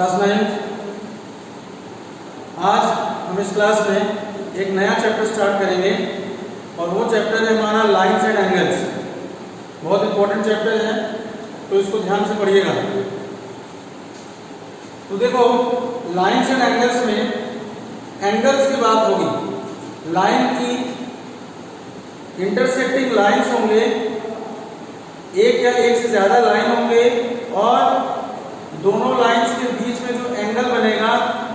Class 9। आज हम इस क्लास में एक नया चैप्टर स्टार्ट करेंगे और वो चैप्टर है हमारा लाइन्स एंड एंगल्स। बहुत इंपॉर्टेंट चैप्टर है, तो इसको ध्यान से पढ़िएगा। तो देखो, लाइन्स एंड एंगल्स में एंगल्स की बात होगी। लाइन की इंटरसेक्टिंग लाइन्स होंगे, एक या एक से ज्यादा लाइन होंगे और दोनों लाइंस के बीच में जो एंगल बनेगा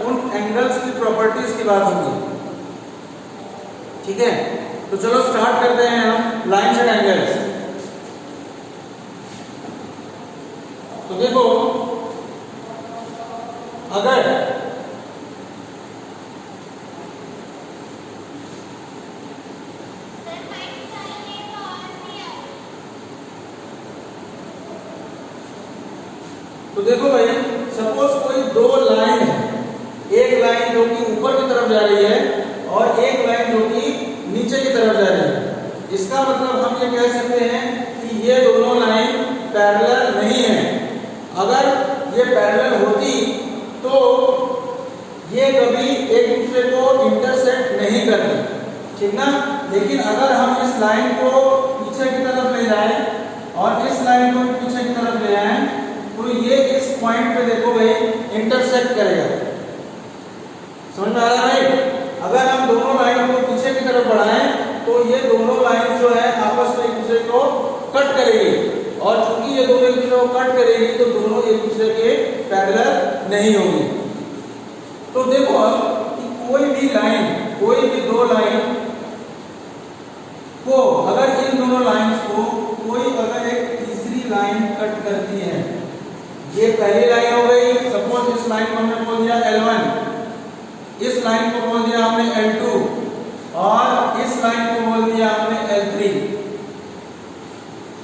उन एंगल्स की प्रॉपर्टीज की बात होगी। ठीक है, तो चलो स्टार्ट करते हैं हम लाइंस एंड एंगल्स। तो देखो, अगर तो देखो भाई, सपोज कोई दो लाइन है, एक लाइन जो कि ऊपर की तरफ जा रही है और एक लाइन जो कि नीचे की तरफ जा रही है। इसका मतलब हम ये कह सकते हैं कि ये दोनों लाइन पैरेलल नहीं है। अगर ये पैरेलल होती तो ये कभी एक दूसरे को इंटरसेक्ट नहीं करती, ठीक ना। लेकिन अगर हम इस लाइन को पीछे की तरफ ले जाएं और इस लाइन को पीछे की तरफ ले आए तो ये इस पॉइंट पे देखो भाई इंटरसेक्ट करेगा। समझ में आ रहा है भाई? अगर हम दोनों लाइन को पीछे की तरफ बढ़ाएं तो ये दोनों लाइन जो है आपस में एक दूसरे को कट करेगी और चूंकि ये दोनों एक दूसरे को कट करेगी तो दोनों एक दूसरे के पैरेलल नहीं होंगी। तो देखो अब कि कोई भी लाइन, कोई भी दो लाइन को अगर इन दोनों लाइंस को कोई अगर एक तीसरी लाइन कट करती है, ये पहली लाइन हो गई। सपोज इस लाइन को हमने बोल दिया L1, इस लाइन को बोल दिया हमने L2 और इस लाइन को बोल दिया हमने L3।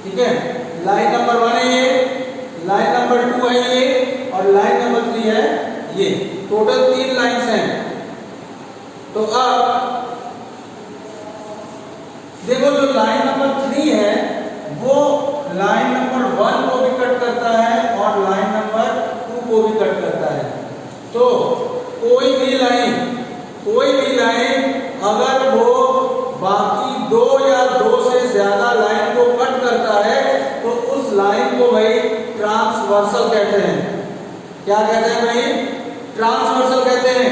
ठीक है, लाइन नंबर 1 है ये, लाइन नंबर 2 है ये और लाइन नंबर 3 है ये। टोटल 3 लाइंस हैं। तो अब देखो, जो लाइन नंबर 3 है वो लाइन नंबर 1 को भी कट करता है और लाइन नंबर 2 को भी कट करता है। तो कोई भी लाइन अगर वो बाकी दो या दो से ज्यादा लाइन को कट करता है तो उस लाइन को भाई ट्रांसवर्सल कहते हैं। क्या कहते हैं भाई? ट्रांसवर्सल कहते हैं।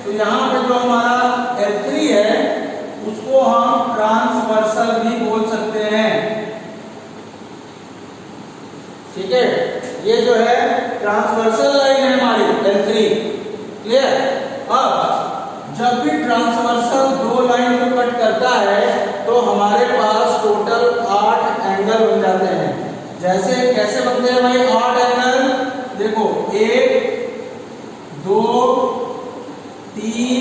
तो यहां पे जो हमारा L3 है उसको हम ट्रांसवर्सल भी बोल सकते हैं। ठीक है, ये जो है ट्रांसवर्सल लाइन है हमारी L3। क्लियर? अब जब भी ट्रांसवर्सल दो लाइन को कट करता है तो हमारे पास टोटल 8 एंगल बन जाते हैं। जैसे कैसे बनते हैं भाई 8 एंगल? देखो, 1 2 3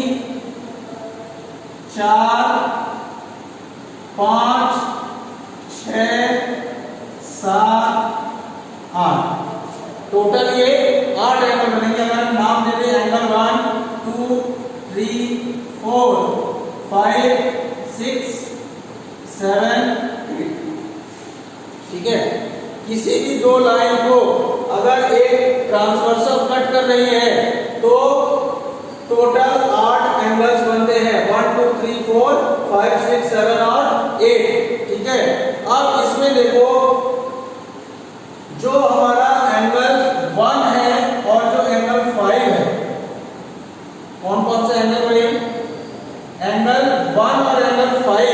4 5 6 7 8। टोटल ये 8 एंगल बनेंगे। अगर नाम दे दें एंगल 1 2 3 4 5 6 7 8। ठीक है, किसी भी दो लाइन को अगर एक ट्रांसवर्सल कट कर रही है तो टोटल 8 एंगल्स बनते हैं। 1 2 3 4 5 6 7 और 8। ठीक है, अब इसमें देखो जो हमारा एंगल 1 है और जो एंगल 5 है, कौन कौन से एंगल भाई? एंगल 1 और एंगल 5।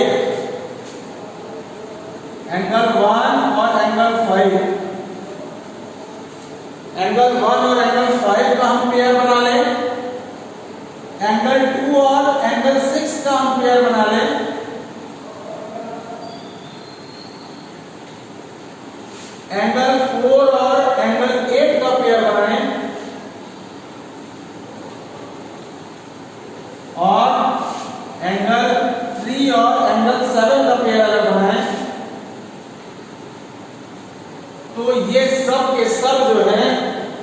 एंगल 1 और एंगल 5, एंगल 1 और एंगल 5 का हम पेयर बना लें। एंगल 2 और एंगल 6 का हम पेयर बना लें। एंगल 4 और एंगल 8 का पेयर बनाएं और एंगल 3 और एंगल 7 का पेयर अगर बनाएं तो ये सब के सब जो है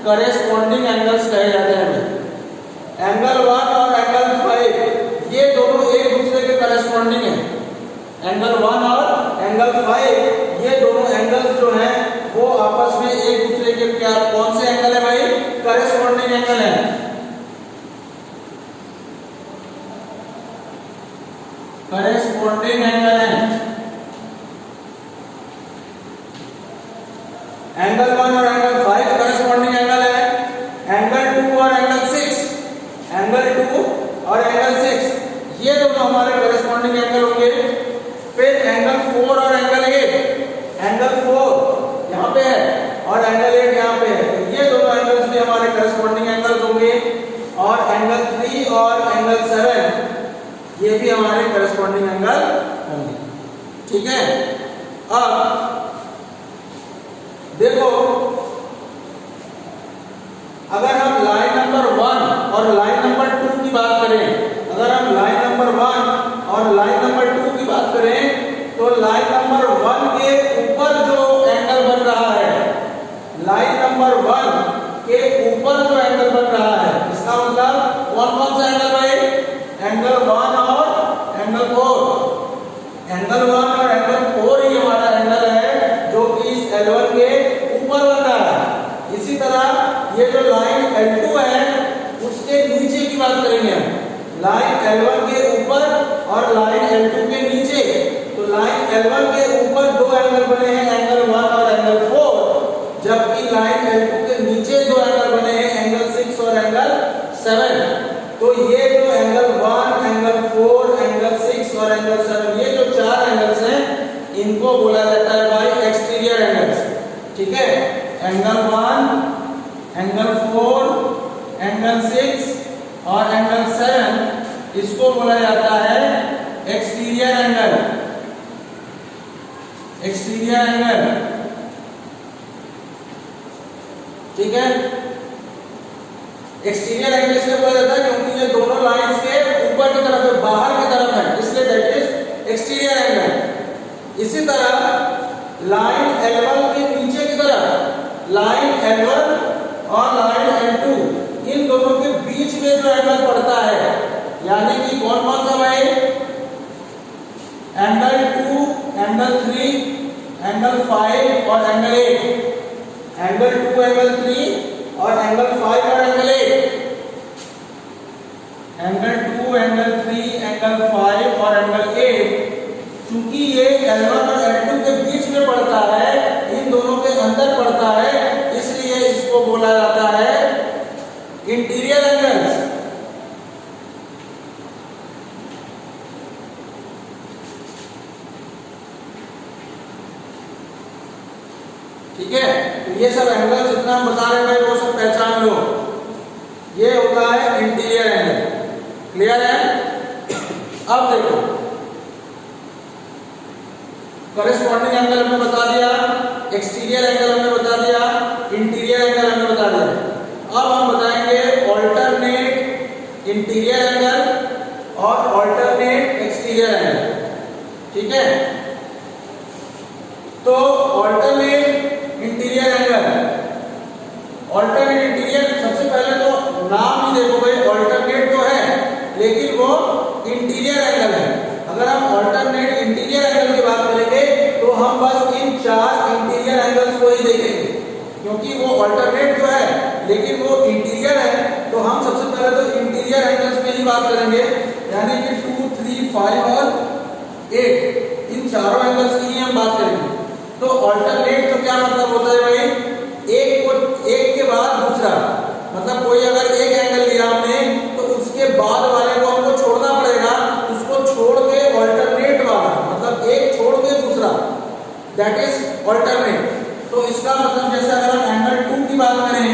करेस्पॉन्डिंग एंगल्स कहे जाते हैं। एंगल 1 और एंगल 5 ये दोनों एक दूसरे के करेस्पॉन्डिंग है। एंगल 1 और एंगल 5 ये दोनों एंगल्स जो हैं वो आपस में एक दूसरे के क्या कौन से एंगल है भाई? करेस्पॉन्डिंग एंगल है। करेस्पॉन्डिंग एंगल है। एंगल 1 और एंगल 5 करेस्पॉन्डिंग एंगल है। एंगल 2 और एंगल 6, एंगल 2 और एंगल 6 ये दोनों हमारे करेस्पॉन्डिंग एंगल होंगे। फिर एंगल 4 और एंगल 8, एंगल 4 यहाँ पे है और एंगल 8 यहाँ पे है, तो ये दोनों एंगल्स भी हमारे करेस्पॉन्डिंग एंगल्स होंगे। और एंगल 3 और एंगल 7 ये भी हमारे करेस्पॉन्डिंग एंगल होंगे। ठीक है, अब देखो अगर हम लाइन नंबर 1 और लाइन नंबर 2 की बात करें, अगर हम लाइन नंबर 1 और लाइन नंबर 2 की बात करें तो लाइन नंबर 1 के ऊपर जो एंगल बन रहा है, लाइन नंबर 1 के ऊपर जो एंगल बन रहा है, इसका मतलब कौन कौन सा एंगल भाई? एंगल 1 और एंगल 4। एंगल 1 और एंगल 4 ही हमारा एंगल है जो कि इस L1 के ऊपर बन रहा है। इसी तरह ये जो लाइन L2 है उसके नीचे की बात करेंगे हम, लाइन L1 के ऊपर और लाइन L2 के नीचे। तो लाइन L1 के ऊपर दो एंगल बने हैं, एंगल 1 और एंगल 4, जबकि लाइन L2 के नीचे दो एंगल बने हैं, एंगल 6 और एंगल 7। तो ये जो एंगल 1, एंगल 4, एंगल 6 और एंगल 7 ये जो चार एंगल्स हैं इनको बोला जाता है भाई एक्सटीरियर एंगल्स। ठीक है, एंगल 1, एंगल 4, एंगल 6 और एंगल 7 इसको बोला जाता है एक्सटीरियर एंगल। एक्सटीरियर एंगल, ठीक है। एक्सटीरियर एंगल इसलिए बोला जाता है क्योंकि ये दोनों लाइंस के ऊपर की तरफ है, बाहर की तरफ है, इसलिए दैट इज एक्सटीरियर एंगल। इसी तरह लाइन L1 के नीचे की तरफ, लाइन L1 और लाइन L2 इन दोनों के बीच में जो एंगल पड़ता है, यानी कि कौन कौन सा भाई? एंगल 2, एंगल 3, एंगल 5 और एंगल 8। एंगल 2, एंगल 3 और एंगल 5 और एंगल 8। एंगल 2, एंगल 3, एंगल 5 और एंगल 8 क्योंकि ये L1 और L2 के बीच में पड़ता है, इन दोनों के अंदर पड़ता है, इसलिए इसको बोला जाता है इंटीरियर एंगल्स। ठीक है, तो ये सब एंगल जितना हम बता रहे हैं वो सब पहचान लो, ये होता है इंटीरियर एंगल। क्लियर है? अब देखो करेस्पॉन्डिंग एंगल हमने बता दिया, एक्सटीरियर एंगल हमने बता दिया, इंटीरियर एंगल हमने बता दिया। अब हम बताएंगे ऑल्टरनेट इंटीरियर एंगल और ऑल्टरनेट एक्सटीरियर एंगल। ठीक है, तो alternate interior angle, alternate interior सबसे पहले तो नाम ही देखो भाई, ऑल्टरनेट तो है लेकिन वो इंटीरियर एंगल है। अगर हम ऑल्टरनेट इंटीरियर एंगल की बात करेंगे तो हम बस इन चार इंटीरियर एंगल्स को ही देखेंगे, क्योंकि वो ऑल्टरनेट जो है लेकिन वो इंटीरियर है, तो हम सबसे पहले तो इंटीरियर एंगल्स में ही बात करेंगे, यानी कि 2, 3, 5 और 8 इन चारों एंगल्स की ही हम बात करेंगे। तो ऑल्टरनेट तो क्या मतलब होता है भाई? एक के बाद दूसरा, मतलब कोई अगर एक एंगल लिया हमने तो उसके बाद वाले को हमको छोड़ना पड़ेगा, उसको छोड़ के ऑल्टरनेट वाला, मतलब एक छोड़ के दूसरा, दैट इज ऑल्टरनेट। तो इसका मतलब जैसे अगर हम एंगल 2 की बात करें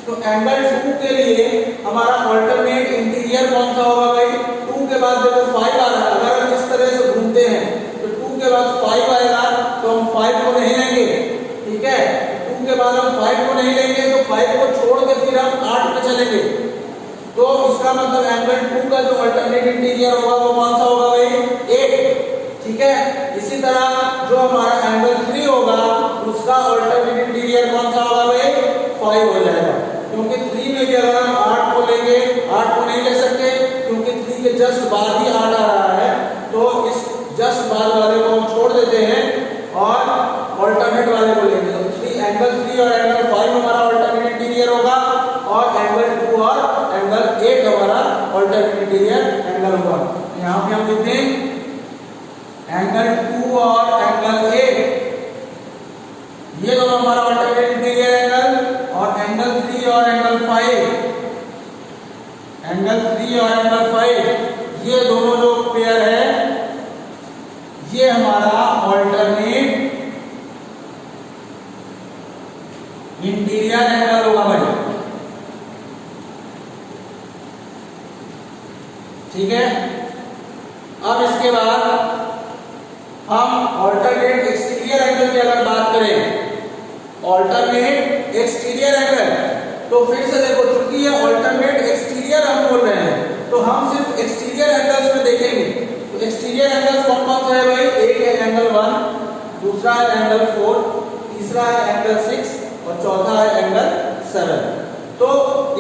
तो एंगल 2 के लिए हमारा ऑल्टरनेट इंटीरियर कौन सा होगा भाई? 2 के बाद देखो 5 आ रहा है, अगर हम इस तरह से घूमते हैं तो 2 के बाद 5 आएगा तो हम 5 को नहीं लेंगे। ठीक है, 2 के बाद हम 5 को नहीं लेंगे तो 5 को छोड़ के फिर हम 8 पे चलेंगे, तो इसका मतलब एंगल 2 का जो अल्टरनेट इंटीरियर होगा वो कौन सा होगा भाई? 8। ठीक है, इसी तरह जो हमारा एंगल 3 होगा उसका अल्टरनेट इंटीरियर कौन सा होगा भाई? 5 हो जाएगा, क्योंकि 3 में भी अगर हम 8 को लेंगे, 8 को नहीं ले सकते क्योंकि 3 के जस्ट बाद ही 8 आ रहा है, तो इस जस्ट बाद वाले को हम छोड़ देते हैं और अल्टरनेट वाले को लेंगे। तो 3 8 हमारा ऑल्टरनेट इंटीरियर एंगल होगा। यहाँ पे हम लिखते हैं एंगल 2 और एंगल 8, ये दोनों हमारा ऑल्टरनेट इंटीरियर एंगल, और एंगल 3 और एंगल 5, एंगल 3 और एंगल 5, ये दोनों जो पेयर है ये हमारा ऑल्टरनेट इंटीरियर एंगल होगा भाई। ठीक है, अब इसके बाद हम ऑल्टरनेट एक्सटीरियर एंगल की अगर बात करें, ऑल्टरनेट एक्सटीरियर एंगल, तो फिर से देखो चूंकि ये ऑल्टरनेट एक्सटीरियर हम बोल रहे हैं तो हम सिर्फ एक्सटीरियर एंगल्स में देखेंगे। तो एक्सटीरियर एंगल्स कौन कौन से है भाई? एक है एंगल 1, दूसरा है एंगल 4, तीसरा है एंगल 6 और चौथा है एंगल 7। तो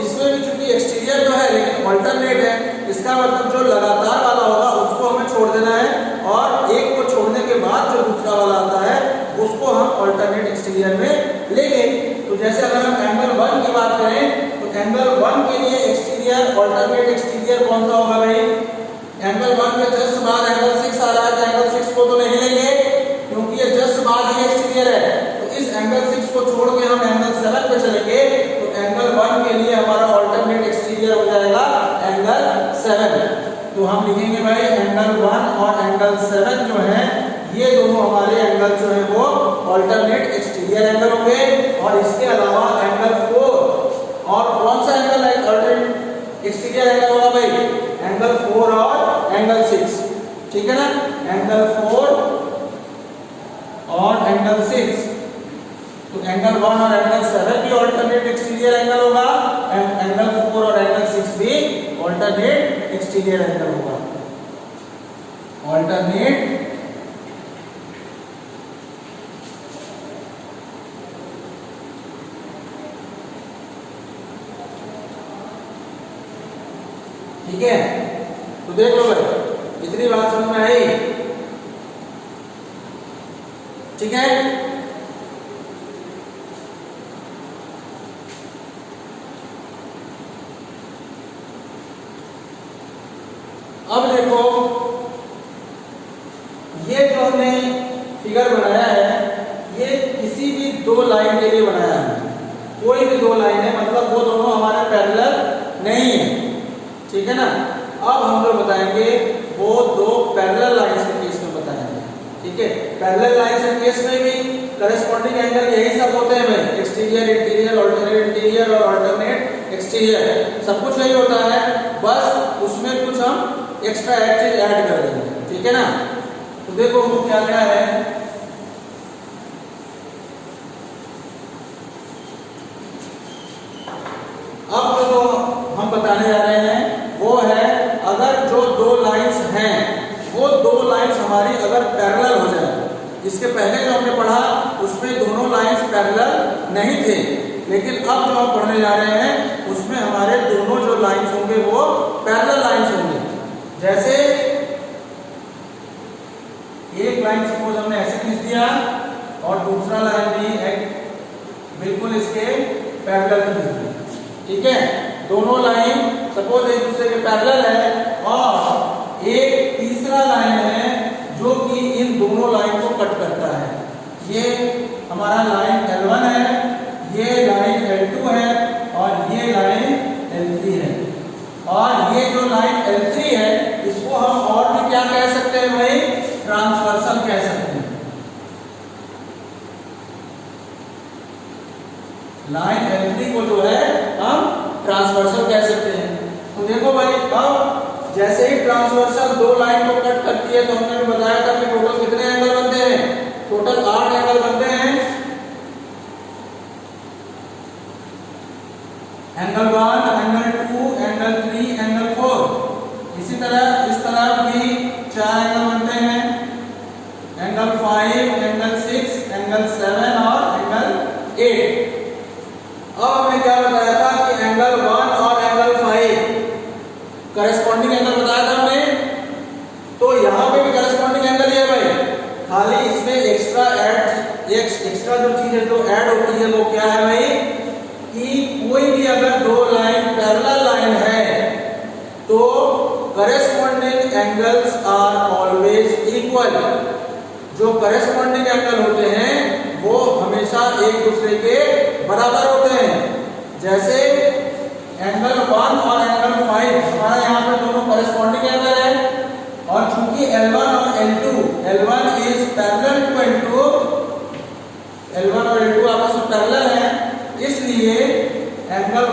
इसमें भी चूंकि एक्सटीरियर जो है लेकिन ऑल्टरनेट है, इसका मतलब जो लगातार वाला होगा उसको हमें छोड़ देना है और एक को छोड़ने के बाद जो दूसरा वाला आता है उसको हम ऑल्टरनेट एक्सटीरियर में लेंगे। तो जैसे अगर हम एंगल 1 की बात करें तो एंगल 1 के लिए एक्सटीरियर ऑल्टरनेट एक्सटीरियर कौन सा होगा भाई? एंगल 1 के जस्ट बाद एंगल 6 आ रहा है तो एंगल 6 को तो नहीं लेंगे क्योंकि ये जस्ट बाद ही एक्सटीरियर है। तो इस एंगल 6 को छोड़ के हम एंगल 7 पे चलेंगे तो एंगल 1 के लिए हमारा ऑल्टरनेट एक्सटीरियर हो जाएगा एंगल 7। तो हम लिखेंगे भाई एंगल 1 और एंगल 7 जो है ये दोनों हमारे एंगल जो है वो ऑल्टरनेट एक्सटीरियर एंगल होंगे। और इसके अलावा एंगल 4, और कौन सा एंगल है ऑल्टरनेट एक्सटीरियर एंगल होगा भाई? एंगल 4 और एंगल 6, ठीक है ना, एंगल 4 और एंगल 6। तो एंगल 1 और एंगल 7 भी ऑल्टरनेट एक्सटीरियर एंगल होगा, एंगल 4 और एंगल 6 भी ऑल्टरनेट एक्सटीरियर एंगल होगा। ऑल्टरनेट ठीक है, तो देख लो भाई इतनी बात समझ में आई? ठीक है, अब देखो ये जो हमने फिगर बनाया है ये किसी भी दो लाइन के लिए बनाया है। कोई भी दो लाइन है मतलब वो दोनों हमारे पैरेलल नहीं है, ठीक है ना। अब हम जो बताएंगे वो दो पैरेलल लाइंस के केस में बताएंगे, ठीक है। पैरेलल लाइंस के केस में भी करेस्पॉन्डिंग एंगल यही सब होते हैं भाई, एक्सटीरियर इंटीरियर, ऑल्टरनेट इंटीरियर और ऑल्टरनेट एक्सटीरियर, सब कुछ यही होता है, बस उसमें कुछ हम एक्स्ट्रा चीज ऐड कर देंगे, ठीक है ना। तो देखो वो क्या क्या है। अब जो हम बताने जा रहे हैं वो है अगर जो दो लाइंस हैं वो दो लाइंस हमारी अगर पैरेलल हो जाए। इसके पहले जो हमने पढ़ा उसमें दोनों लाइंस पैरेलल नहीं थे, लेकिन अब जो हम पढ़ने जा रहे हैं उसमें हमारे दोनों जो लाइंस होंगे वो पैरेलल लाइंस होंगे। जैसे एक लाइन सपोज हमने ऐसे खींच दिया और दूसरा लाइन भी बिल्कुल इसके पैरेलल खींच दिया, ठीक है। दोनों लाइन सपोज एक दूसरे के पैरेलल है और एक तीसरा लाइन है जो कि इन दोनों लाइन को कट करता है। ये हमारा लाइन L1 है, ये लाइन L2 है और ये लाइन L3 है। और ये जो लाइन L3 है इसको हम और भी क्या कह सकते हैं भाई? ट्रांसवर्सल कह सकते हैं। लाइन L3 को जो है हम ट्रांसवर्सल कह सकते हैं। तो देखो भाई अब जैसे ही ट्रांसवर्सल दो लाइन को कट करती है तो हमने भी बताया था कि टोटल कितने एंगल बनते हैं? टोटल 8 एंगल बनते हैं। Angle 1, angle 2, angle 3, angle 4। इसी तरह इस तरफ भी 4 एंगल बनते हैं, एंगल 5, एंगल 6, एंगल 7 और एंगल 8। अब हमने क्या बताया था कि एंगल 1 और एंगल 5 करेस्पॉन्डिंग एंगल बताया था हमने। तो यहां पे भी करेस्पॉन्डिंग एंगल ही है भाई, खाली इसमें एक्स्ट्रा जो चीज है जो ऐड होती है वो क्या है भाई कि कोई भी अगर दो लाइन पैरेलल लाइन है तो corresponding angles are always equal. जो करेस्पॉन्डिंग एंगल होते हैं वो हमेशा एक दूसरे के बराबर होते हैं। जैसे एंगल 1 और एंगल 5 हमारा यहाँ पे दोनों करेस्पॉन्डिंग एंगल है, और चूंकि L1 और L2, L1 is parallel to L2, L1 और L2 आपस में पैरेलल है, इसलिए एंगल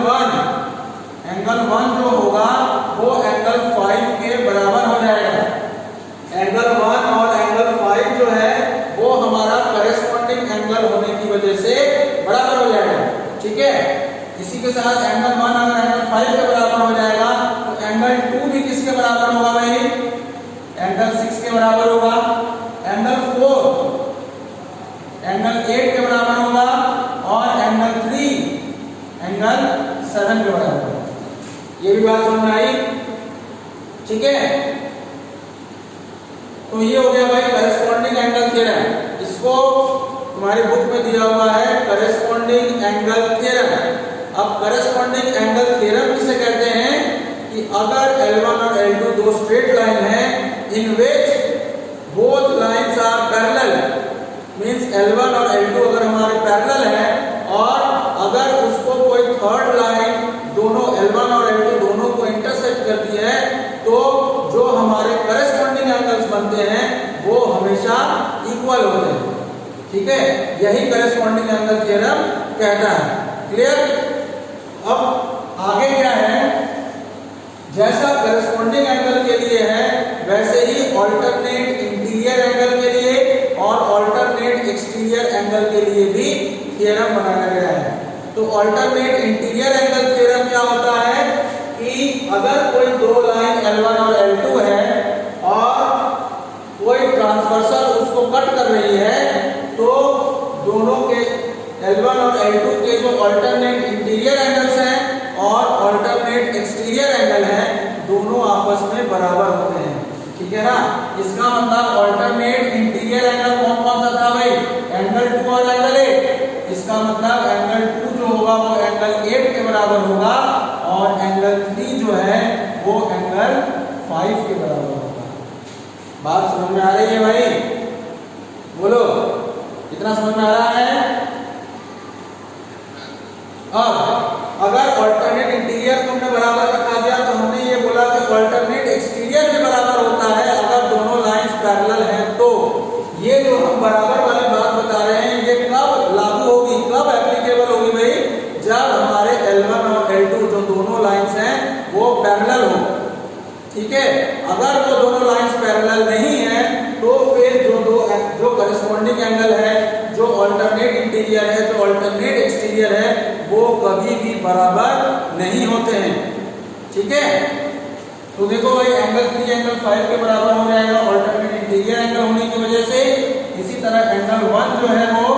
1 जो होगा वो एंगल 5 के बराबर हो जाएगा। एंगल 1 और एंगल 5 जो है वो हमारा करेस्पॉन्डिंग एंगल होने की वजह से बराबर हो जाएगा। ठीक है, इसी के साथ एंगल 1 अगर एंगल 5 के बराबर हो जाएगा तो एंगल 2 भी किसके बराबर होगा भाई? एंगल 6 के बराबर होगा। एंगल 4 एंगल 8 के बराबर होगा, और एंगल 3 एंगल 7 के बराबर होगा। ये भी बात समझ में आई? ठीक है, तो ये हो गया भाई करेस्पॉन्डिंग एंगल थ्योरम। इसको तुम्हारी बुक में दिया हुआ है करेस्पॉन्डिंग एंगल थ्योरम। अब करेस्पॉन्डिंग एंगल थ्योरम किसे कहते हैं कि अगर L1 और L2 दो स्ट्रेट लाइन है in which both lines are parallel, means L1 और L2 अगर हमारे पैरेलल है और अगर उसको कोई थर्ड लाइन दोनों L1 और L2 दोनों को इंटरसेक्ट करती है तो जो हमारे करेस्पॉन्डिंग एंगल्स बनते हैं वो हमेशा इक्वल होते हैं। ठीक है, यही करेस्पॉन्डिंग एंगल थ्योरम कहता है। क्लियर? अब आगे क्या है, जैसा करेस्पॉन्डिंग एंगल के लिए है वैसे ही ऑल्टरनेट इंटीरियर एंगल के लिए और ऑल्टरनेट एक्सटीरियर एंगल के लिए भी थ्योरम बनाया गया है। तो ऑल्टरनेट इंटीरियर एंगल थ्योरम क्या होता है कि अगर कोई दो लाइन L1 और L2 है और कोई ट्रांसवर्सल उसको कट कर रही है तो दोनों के L1 और L2 के जो ऑल्टरनेट इंटीरियर एंगल्स हैं और ऑल्टरनेट एक्सटीरियर एंगल हैं दोनों आपस में बराबर होते हैं। ठीक है ना? इसका मतलब ऑल्टरनेट इंटीरियर एंगल कौन कौन सा था भाई? एंगल 2 और एंगल 8। इसका मतलब एंगल 2 जो होगा वो एंगल 8 के बराबर होगा और एंगल 3 जो है वो एंगल 5 के बराबर होगा। बात समझ में आ रही है भाई? बोलो, कितना समझ में आ रहा है? अब अगर ऑल्टरनेट इंटीरियर को हमने बराबर रखा दिया तो हमने ये बोला कि ऑल्टरनेट एक्सटीरियर के बराबर होता है अगर दोनों लाइंस पैरेलल हैं। तो ये जो हम बराबर वाली बात बता रहे हैं ये कब लागू होगी, कब एप्लीकेबल होगी भाई? जब हमारे L1 और L2 जो दोनों लाइंस हैं वो पैरेलल हो। ठीक है, अगर वो दोनों लाइंस पैरेलल नहीं है तो फिर जो करेस्पॉन्डिंग एंगल है, जो ऑल्टरनेट इंटीरियर है, जो ऑल्टरनेट एक्सटीरियर है, वो कभी भी बराबर नहीं होते हैं। ठीक है, तो देखो भाई एंगल 3 एंगल 5 के बराबर हो जाएगा ऑल्टरनेट इंटीरियर एंगल होने की वजह से। इसी तरह एंगल 1 जो है वो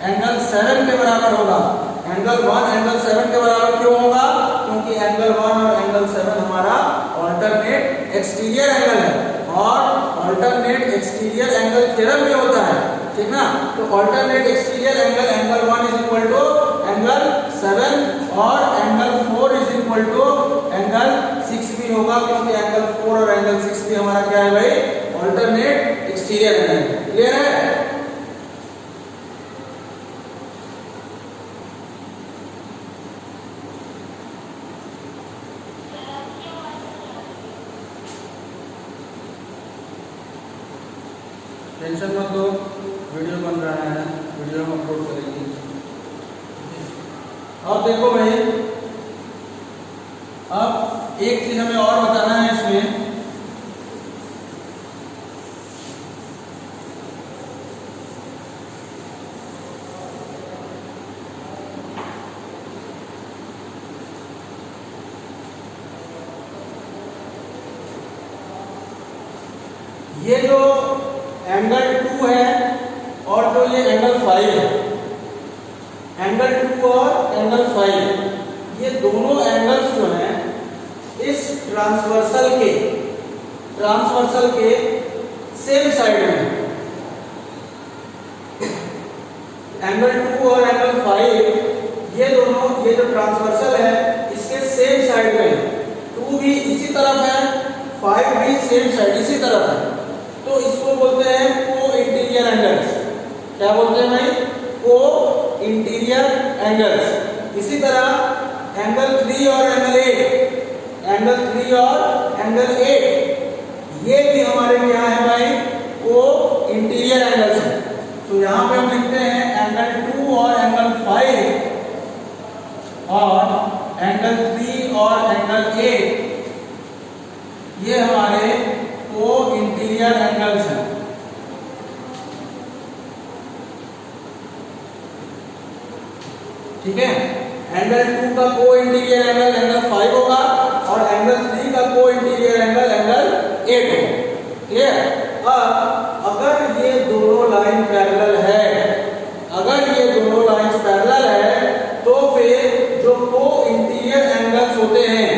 एंगल 7 के बराबर होगा। एंगल 1 एंगल 7 के बराबर क्यों होगा? क्योंकि एंगल 1 और एंगल 7 हमारा ऑल्टरनेट एक्सटीरियर एंगल है और ऑल्टरनेट एक्सटीरियर एंगल थ्योरम में होता है। ठीक ना? तो alternate exterior angle angle 1 is equal to angle 7 और एंगल 4 इज इक्वल टू एंगल 6 भी होगा क्योंकि एंगल 4 और एंगल 6 भी हमारा क्या है भाई? Alternate exterior angle. क्लियर है? टेंशन मत लो, वीडियो बन रहा है, वीडियो हम अपलोड करेंगे। अब देखो भाई, अब एक चीज हमें और बताना है इसमें। ये जो एंगल 2 है और जो ये एंगल 5 है, एंगल 2 और एंगल 5, ये दोनों एंगल्स जो हैं इस ट्रांसवर्सल के सेम साइड में, एंगल 2 और एंगल 5 ये दोनों, ये जो ट्रांसवर्सल है इसके सेम साइड में 2 2 भी इसी तरफ है, 5 भी सेम साइड इसी तरफ है, तो इसको बोलते हैं को इंटीरियर एंगल्स। क्या बोलते हैं भाई? को इंटीरियर एंगल्स। इसी तरह एंगल 3 और एंगल 8, एंगल 3 और एंगल 8 ये भी हमारे क्या है भाई? को इंटीरियर एंगल्स है। तो यहां पे हम लिखते हैं एंगल 2 और एंगल 5 और एंगल 3 और एंगल 8 ये हमारे को इंटीरियर एंगल्स हैं। ठीक है, एंगल 2 का को इंटीरियर एंगल एंगल 5 होगा और एंगल 3 का को इंटीरियर एंगल एंगल 8 होगा। क्लियर? अब अगर ये दोनों लाइन पैरेलल है, अगर ये दोनों लाइंस पैरेलल है, तो फिर जो को इंटीरियर एंगल्स होते हैं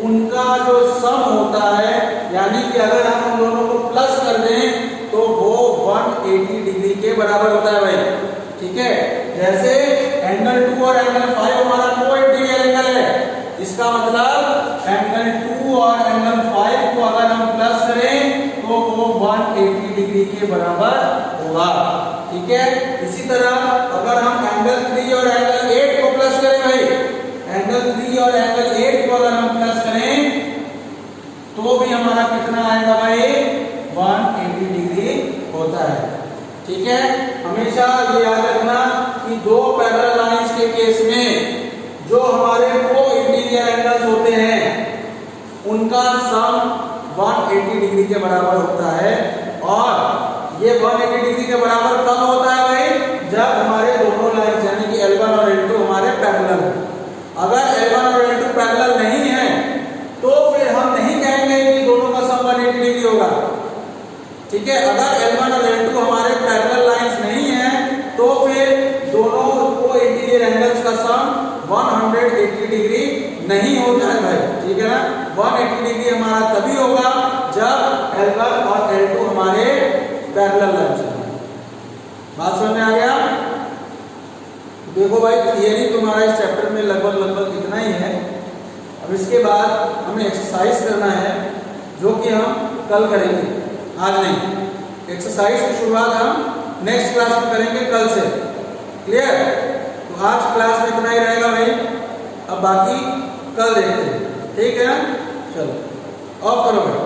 उनका जो सम होता है, यानी कि अगर हम उन दोनों को प्लस कर दें तो वो 180 डिग्री के बराबर होता है भाई। ठीक है, जैसे एंगल 2 और एंगल 5 हमारा को इंटीरियर एंगल है, इसका मतलब एंगल 2 और एंगल 5 को अगर हम प्लस करें तो वो 180 डिग्री के बराबर होगा। ठीक है, इसी तरह अगर हम एंगल 3 और एंगल 8 को प्लस करें भाई, एंगल 3 और एंगल 8 को अगर हम प्लस करें तो भी हमारा कितना आएगा भाई? 180 डिग्री होता है। ठीक है, हमेशा ये याद रखना कि दो पैरेलल लाइंस के केस में जो हमारे को इंटीरियर एंगल्स होते हैं उनका सम 180 डिग्री के बराबर होता है। और ये 180 डिग्री के बराबर कब होता है भाई? जब हमारे दोनों लाइंस यानी कि L1 और L2 हमारे पैरेलल है। अगर L1 और L2 पैरेलल नहीं है तो फिर हम नहीं कहेंगे कि दोनों का सम 180 डिग्री होगा। ठीक है, अगर L1 और L2 हमारे पैरेलल लाइंस नहीं है तो फिर दोनों को इंटीरियर एंगल्स का सम 180 डिग्री नहीं होता है भाई। ठीक है ना, 180 डिग्री हमारा तभी होगा जब L1 और L2 हमारे पैरेलल लाइंस हैं। बात समझ में आ गया? देखो भाई, थियरी तुम्हारा इस चैप्टर में लगभग इतना ही है। अब इसके बाद हमें एक्सरसाइज करना है जो कि हम कल करेंगे, आज नहीं। एक्सरसाइज की शुरुआत हम नेक्स्ट क्लास में करेंगे, कल से। क्लियर? तो आज क्लास में इतना ही रहेगा भाई, अब बाकी कल देखते हैं। ठीक है, चलो ऑफ करो भाई।